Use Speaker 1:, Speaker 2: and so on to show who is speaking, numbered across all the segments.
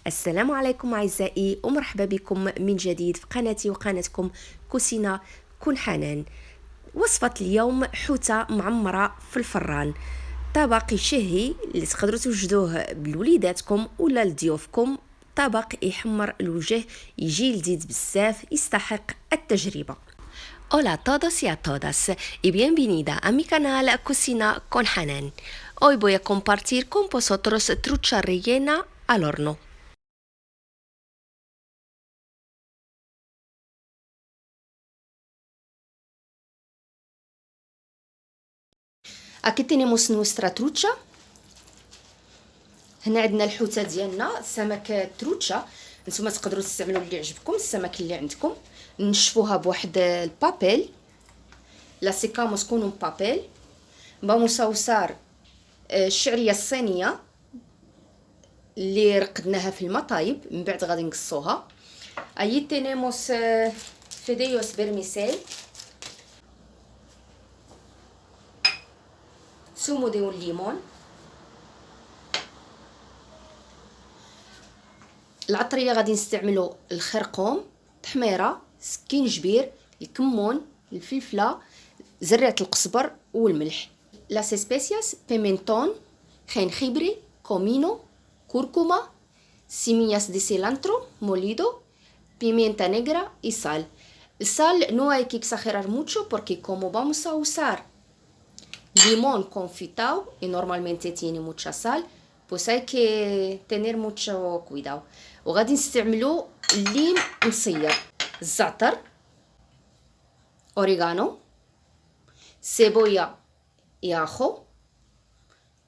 Speaker 1: السلام عليكم أعزائي ومرحبا بكم من جديد في قناتي وقناتكم كوسينة كون حنان. وصفة اليوم حوتة معمرة في الفران، طبق شهي اللي تقدروا توجدوه لوليداتكم ولا لضيوفكم. طبق يحمر الوجه، يجي لذيذ بزاف، يستحق التجربة. Hola a todos y a todas y bienvenida a mi canal Cocina con Hanan. Hoy voy a compartir con vosotros trucha rellena al horno. Aquí tenemos nuestra trucha. هنا عندنا الحوته ديالنا، السمك تروتشا. نتوما تقدروا تستعملوا اللي يعجبكم، السمك اللي عندكم. نشفوها بواحد البابيل، لا سيكاموس كونو بابيل. vamos a usar الشعريه الصينيه اللي رقدناها في الماء طايب، من بعد غادي نقصوها. اي tenemos fideos vermicell, zumo de un limón. العطريه غادي نستعملوا الخرقوم، تحميره، سكينجبير، الكمون، الفلفله، زرعه القزبر والملح. لاس اسبيسياس بيمنتون، خينخبري، كومينو، كركمه، سيمياس دي سيلانترو موليدو، pimienta negra y sal. El sal no hay que exagerar mucho porque como vamos a usar limón confitado y normalmente tiene mucha sal, pues hay que tener mucho cuidado. وغادي نستعملو الليم مصير، الزعتر، اوريغانو، سيبويا ياخو،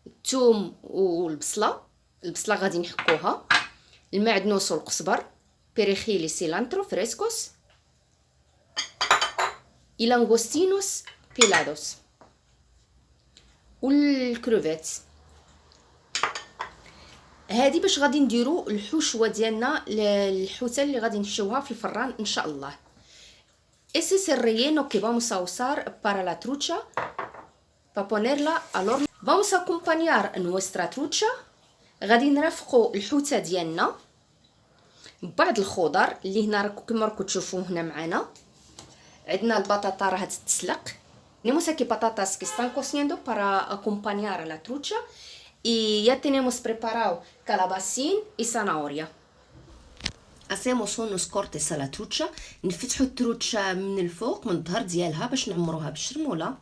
Speaker 1: الثوم والبصله. البصله غادي نحكوها، المعدنوس والقزبر، بيريخيلي سيلانترو فريسكوس، y langostinos pilados والكروفيت. هذه باش غادي نديرو الحشوه ديالنا للحوته اللي غادي نحشوها في الفران ان شاء الله. Ese es el relleno que vamos a usar para la trucha, para ponerla al horno. Vamos a acompañar nuestra trucha. غادي نرافقوا الحوته ديالنا ببعض الخضر اللي هنا كما راكم تشوفوا هنا معنا. عندنا البطاطا راها تتسلق. Tenemos aquí patatas que están cociendo para acompañar a la trucha y ya tenemos preparado calabacín y zanahoria. Hacemos unos cortes a la trucha. نفتحوا التروتشا من الفوق، من الظهر ديالها، باش نعمروها بالشرموله.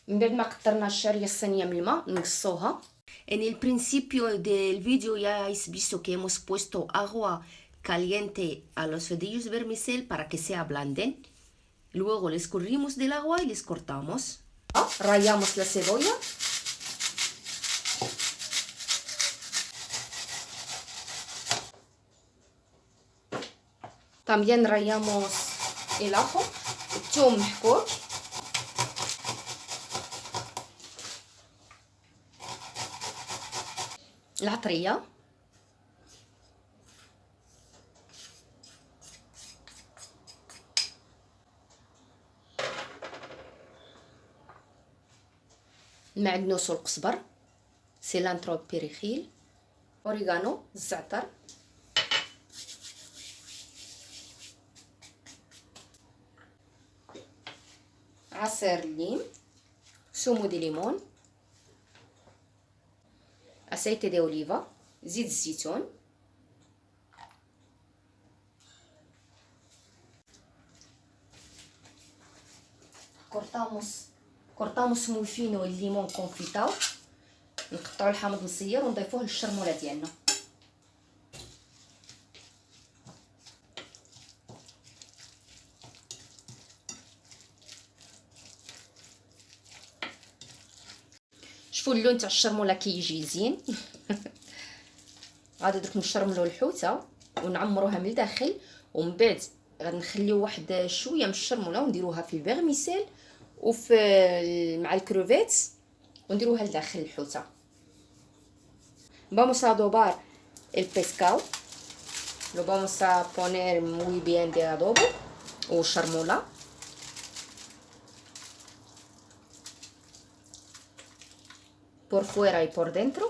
Speaker 1: من بعد ما قطرنا الشعريه الصينيه من الماء نقصوها. En el principio del vídeo ya habéis visto que hemos puesto agua caliente a los fideos vermicell para que se ablanden. Luego les escurrimos del agua y les cortamos. Rallamos la cebolla. También rallamos el ajo, الثوم محكوك. العطريه، المعدنوس والقزبر، سيلانترو بيريخيل، اوريغانو، الزعتر، عصير الليم، سومو دي ليمون، aceite de oliva، زيت الزيتون. cortamos muy fino el limón confitado. نقطعوا الحامض مصير ونضيفوه للشرموله ديالنا. شوفوا اللون تاع الشرموله كيجي زين. غادي درك نشرملو الحوته ونعمروها من الداخل، ومن بعد غادي نخليو واحد شويه من الشرموله ونديروها في البيرميسيل وفي مع الكروفيت ونديروها لداخل الحوته. vamos a adobar el pescado. lo vamos a poner muy bien de adobo o شرموله. por fuera y por dentro.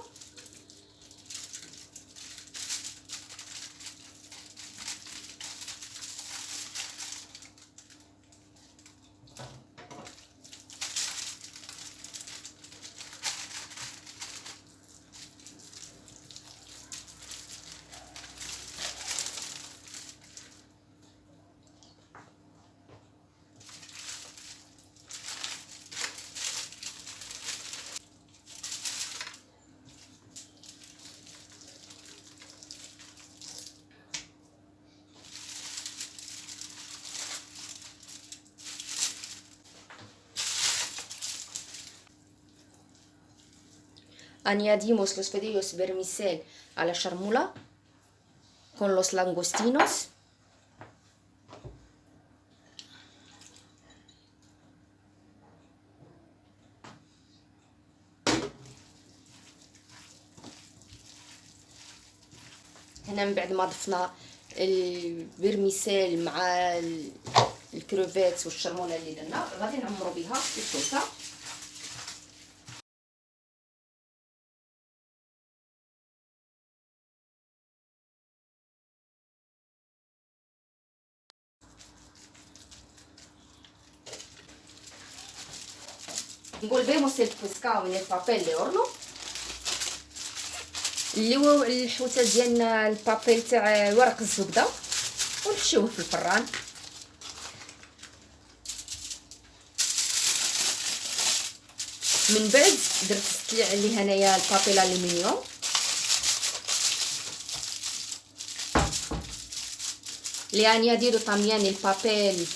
Speaker 1: añadimos los fideos vermicell a la charmula con los langostinos. هنا من بعد ما ضفنا الفيرميسيل مع الكروفيت والشرموله اللي درنا غادي نعمرو بها الصوصه. Volvemos el pescado en el papel de horno. اللي هو الحوته ديالنا البابيل تاع ورق الزبده ونحشوه في الفران. من بعد درت عليه هنايا البابيل الومنيوم le he añadido también el papel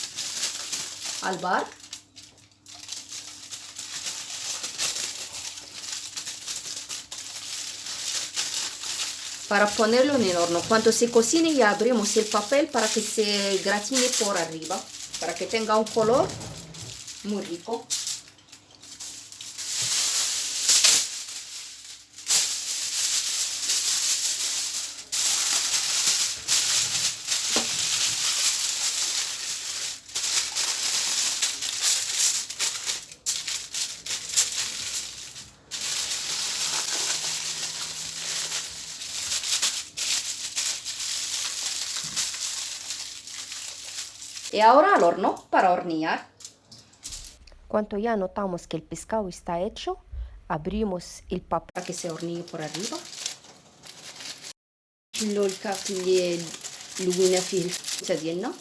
Speaker 1: al bar. Para ponerlo en el horno. Cuando se cocine ya abrimos el papel para que se gratine por arriba, para que tenga un color muy rico. Y ahora al horno para hornear. Cuando ya notamos que el pescado está hecho, abrimos el papel para que se hornee por arriba. نحلو الكاك اللي لوينا فيه الحوته ديالنا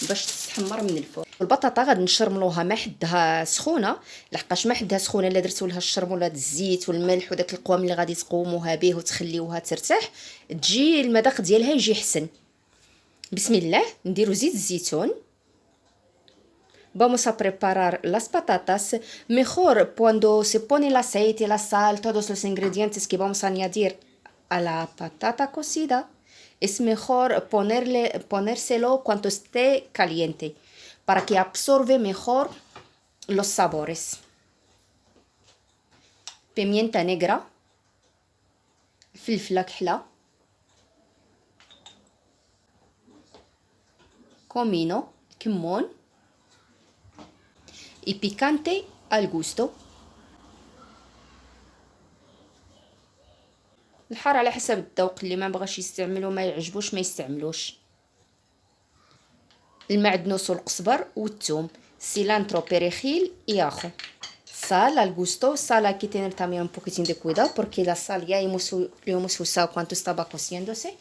Speaker 1: باش تتحمر من الفوق. البطاطا غادي نشرملوها ما حدها سخونه، لحقاش ما حدها سخونه الا درتو لها الشرموله د الزيت والملح وداك القوام اللي غادي تقوموها به وتخليوها ترتاح تجي المذاق ديالها يجي حسن. بسم الله. نديرو زيت الزيتون. Vamos a preparar las patatas. Mejor cuando se pone el aceite, la sal, todos los ingredientes que vamos a añadir a la patata cocida, es mejor ponérselo cuando esté caliente para que absorbe mejor los sabores. Pimienta negra, فلفلة كحلة, comino, كمون, y picante al gusto. الحار على حسب الذوق، اللي ما بغاش يستعملو ما يعجبوش ما يستعملوش. المعدنوس والقزبر والثوم، cilantro, perejil y ajo. Sal al gusto. Sal hay que tener también un poquitín de cuidado porque la sal ya lo hemos usado cuando estaba cociéndose.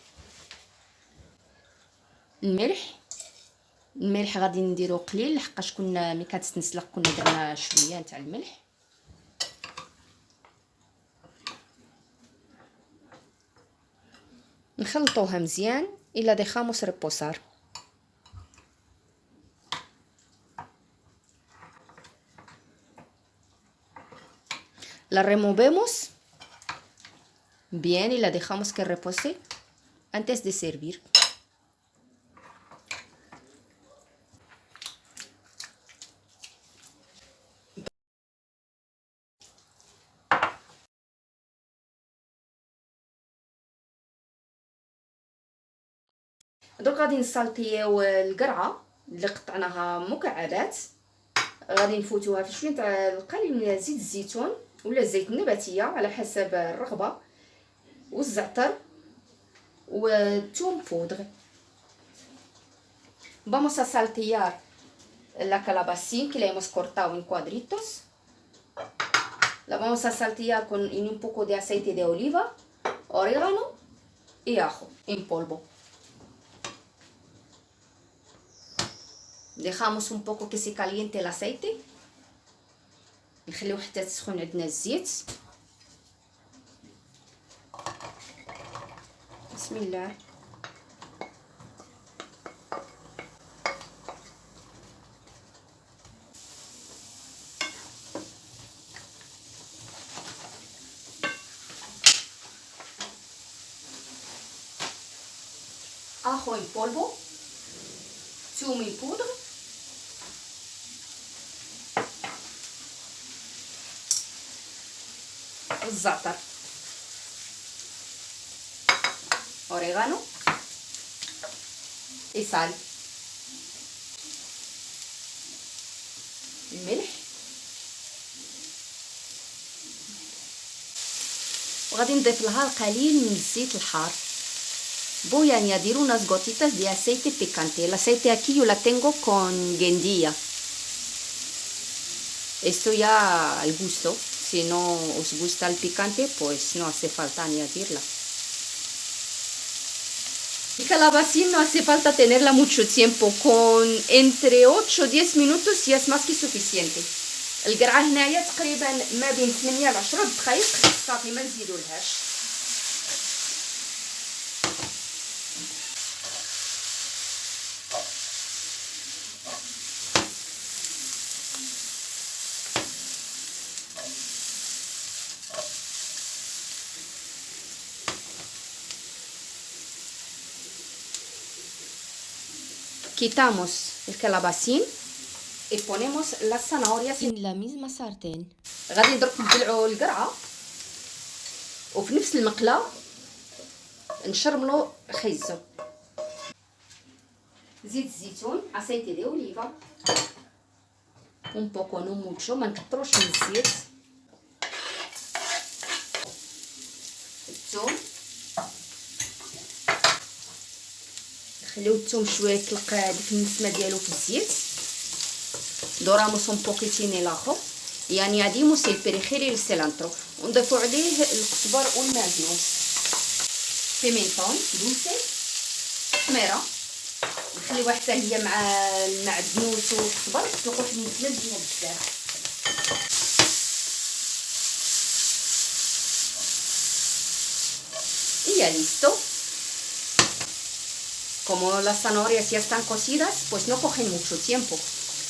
Speaker 1: الملح غادي نديرو قليل لحقاش كنا ملي كانت تنسلق كنا درنا شويه تاع الملح. نخلطوها مزيان الى dejamos reposar. La removemos bien y la dejamos que repose antes de servir. دوك غادي نسالطيو القرعه اللي قطعناها مكعبات، غادي نفوتوها في شويه تاع القليل من زيت الزيتون ولا الزيت النباتيه على حسب الرغبه، والزعتر والثوم بودغ. Vamos a saltear la calabacín que la hemos cortado en cuadritos. La vamos a saltear con un poco de aceite de oliva, orégano y ajo en polvo. Dejamos un poco que se caliente el aceite. نخليوه حتى تسخن عندنا الزيت. بسم الله. اخو ان بولبو، ثوم ان بودر، الزعتر، اوريغانو، إيصال، الملح، وغادي نضيف لها القليل من الزيت الحار. Voy a añadir unas gotitas de aceite picante. El aceite aquí yo la tengo con guindilla. Esto ya al gusto. Si no os gusta el picante, pues no hace falta añadirla. Y calabacín no hace falta tenerla mucho tiempo. Con entre 8 o 10 minutos ya es más que suficiente. القرعة هنايا تقريبا ما بين 8 ل 10 دقائق صافي، ما نزيدولهاش. Quitamos el calabacín y ponemos las zanahorias en la misma sartén. غادي ندرك نبلعو القرعة وفي نفس المقلة نشرملو خيزو. زيت الزيتون، aceite de oliva، un poco no mucho، ما نكتروش من الزيت. الثوم، نخليو الثوم شويه يطلق ديك النسمه ديالو في الزيت. دوراموس un pochettino el ajo y añadimos el perejil y el cilantro. ونضيفو عليه القزبر والمعدنوس. بيمينتون دوسي، خميره، نخليوها حتى هي مع المعدنوس والقزبر تطلق واحد النسمه زوينه بزاف. Y ya listo. Como las zanahorias ya están cocidas, pues no cogen mucho tiempo.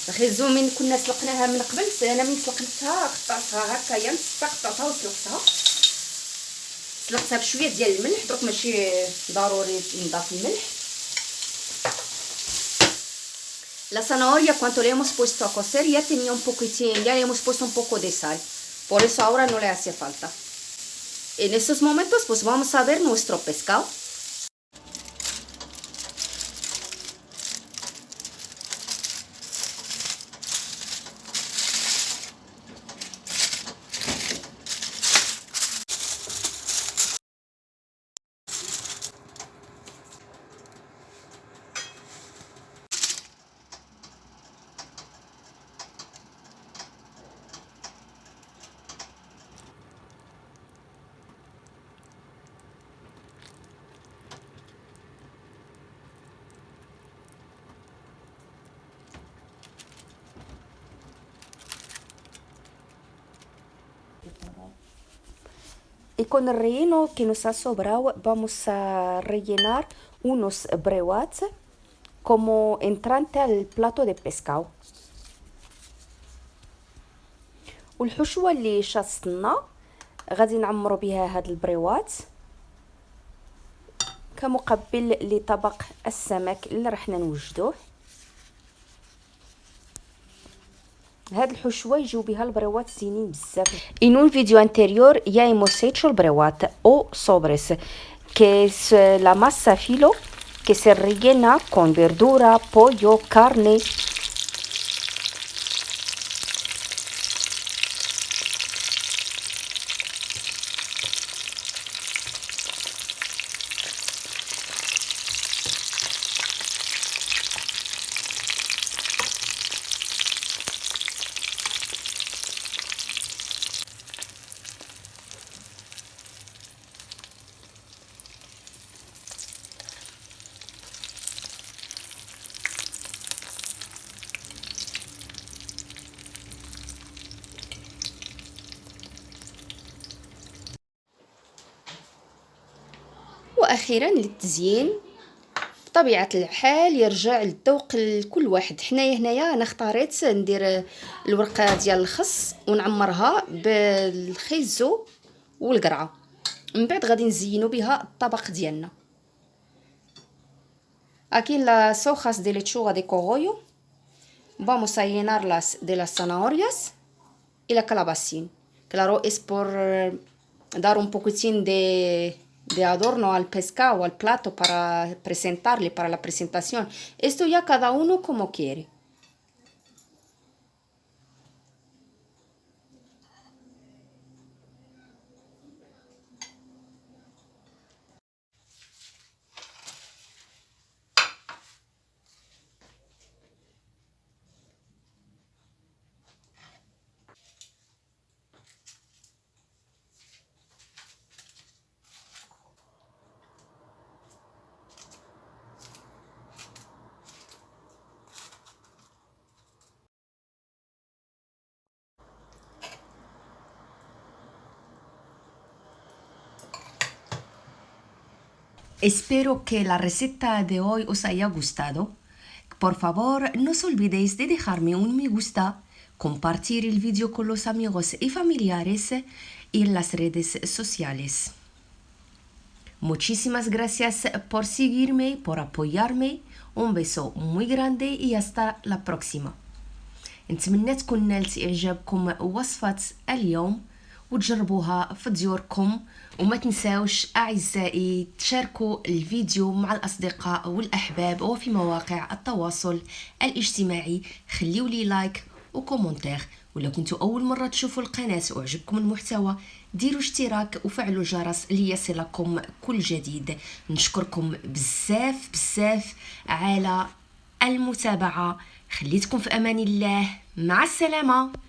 Speaker 1: الخيزو من كنا سلقناها من قبل، انا من سلقتها قطعتها هكايا نصفى، قطعتها وسلقتها. سلقتها بشويه ديال الملح، درك ماشي ضروري نضاف الملح. La zanahoria cuando le hemos puesto a cocer ya tenía un poquitín, ya le hemos puesto un poco de sal, por eso ahora no le hace falta. En estos momentos pues vamos a ver nuestro pescado. Y con el relleno que nos ha sobrado vamos a rellenar unos brewats como entrante al plato de pescado. والحشوة اللي شاصلنا غادي نعمرو بها هاد البريوات كمقبل لطبق السمك اللي رحنا نوجدوه. هاد الحشوة يجيو بها البريوات زينين بزاف. En un vídeo anterior ya hemos hecho el brewat o sobres, que es la masa filo que se rellena con verdura, pollo, carne. واخيرا للتزيين بطبيعه الحال يرجع للذوق لكل واحد. حنايا هنايا انا اختاريت ندير الورقه ديال الخس ونعمرها بالخيزو والقرعه، من بعد غادي نزينو بها الطبق ديالنا. Aquí las hojas de lechuga de cogollo vamos a llenarlas de las zanahorias y la calabacín. Claro, es por dar un poquitín de adorno al pescado, al plato para presentarle, para la presentación. Esto ya cada uno como quiere. Espero que la receta de hoy os haya gustado. Por favor, no os olvidéis de dejarme un me gusta, compartir el vídeo con los amigos y familiares y en las redes sociales. Muchísimas gracias por seguirme, por apoyarme. Un beso muy grande y hasta la próxima. نتمنى تكون نالت إعجابكم وصفة اليوم وتجربوها في ديوركم، وما تنساوش أعزائي تشاركوا الفيديو مع الأصدقاء والأحباب وفي مواقع التواصل الاجتماعي. خليوا لي لايك وكومنتير، ولا كنتوا أول مرة تشوفوا القناة وعجبكم المحتوى ديروا اشتراك وفعلوا الجرس ليصلكم كل جديد. نشكركم بزاف بزاف على المتابعة. خليتكم في أمان الله. مع السلامة.